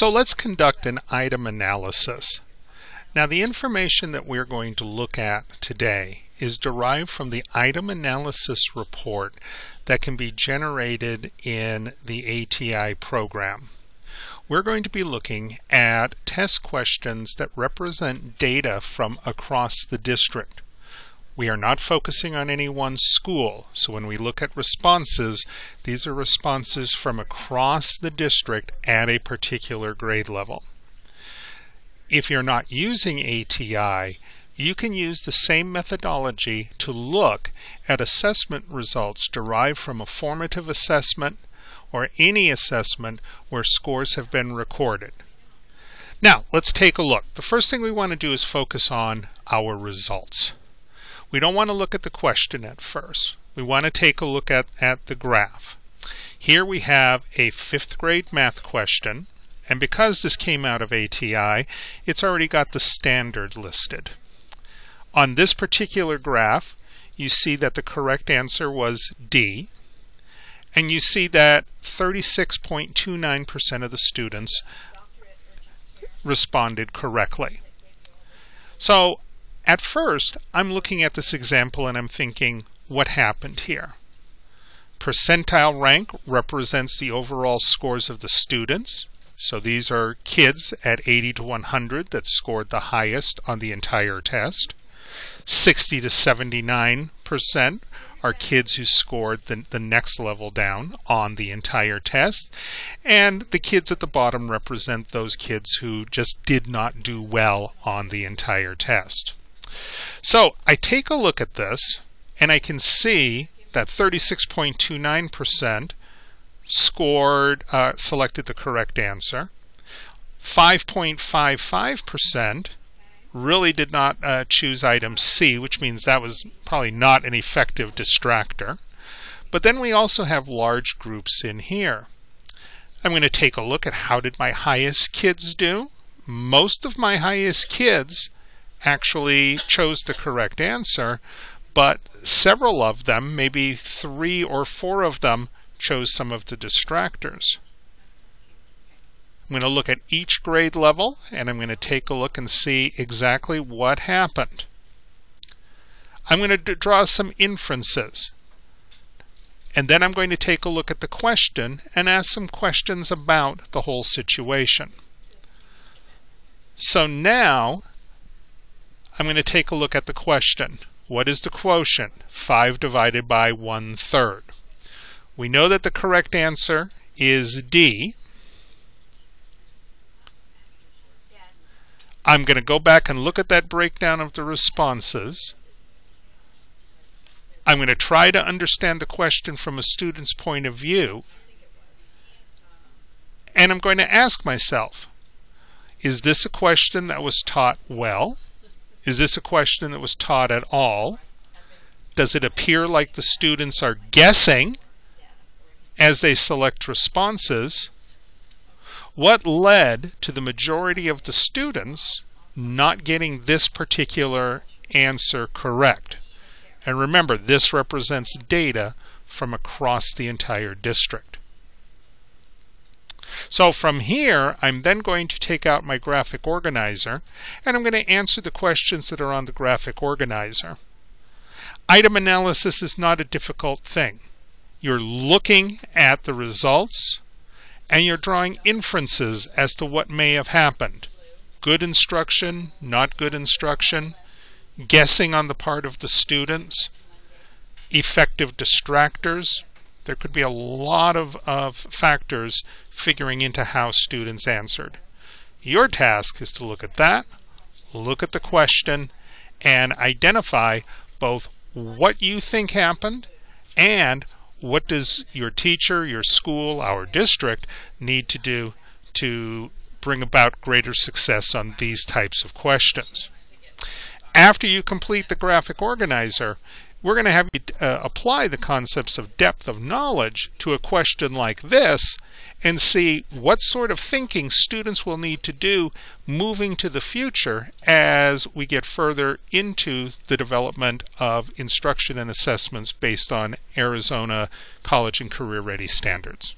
So let's conduct an item analysis. Now the information that we're going to look at today is derived from the item analysis report that can be generated in the ATI program. We're going to be looking at test questions that represent data from across the district. We are not focusing on any one school, so when we look at responses, these are responses from across the district at a particular grade level. If you're not using ATI, you can use the same methodology to look at assessment results derived from a formative assessment or any assessment where scores have been recorded. Now, let's take a look. The first thing we want to do is focus on our results. We don't want to look at the question at first. We want to take a look at the graph. Here we have a 5th grade math question, and because this came out of ATI, it's already got the standard listed. On this particular graph, you see that the correct answer was D, and you see that 36.29% of the students responded correctly. So at first, I'm looking at this example and I'm thinking, what happened here? Percentile rank represents the overall scores of the students. So these are kids at 80 to 100 that scored the highest on the entire test. 60 to 79% are kids who scored the next level down on the entire test. And the kids at the bottom represent those kids who just did not do well on the entire test. So I take a look at this and I can see that 36.29% selected the correct answer. 5.55% really did not choose item C, which means that was probably not an effective distractor. But then we also have large groups in here. I'm going to take a look at how did my highest kids do. Most of my highest kids actually chose the correct answer, but several of them, maybe 3 or 4 of them, chose some of the distractors. I'm going to look at each grade level and I'm going to take a look and see exactly what happened. I'm going to draw some inferences, and then I'm going to take a look at the question and ask some questions about the whole situation. So now I'm going to take a look at the question. What is the quotient? 5 divided by 1/3. We know that the correct answer is D. I'm going to go back and look at that breakdown of the responses. I'm going to try to understand the question from a student's point of view. And I'm going to ask myself, is this a question that was taught well? Is this a question that was taught at all? Does it appear like the students are guessing as they select responses? What led to the majority of the students not getting this particular answer correct? And remember, this represents data from across the entire district. So from here, I'm then going to take out my graphic organizer and I'm going to answer the questions that are on the graphic organizer. Item analysis is not a difficult thing. You're looking at the results and you're drawing inferences as to what may have happened. Good instruction, not good instruction, guessing on the part of the students, effective distractors. There could be a lot of factors figuring into how students answered. Your task is to look at that, look at the question, and identify both what you think happened and what does your teacher, your school, our district need to do to bring about greater success on these types of questions. After you complete the graphic organizer, we're going to have you apply the concepts of depth of knowledge to a question like this and see what sort of thinking students will need to do moving to the future as we get further into the development of instruction and assessments based on Arizona College and Career Ready standards.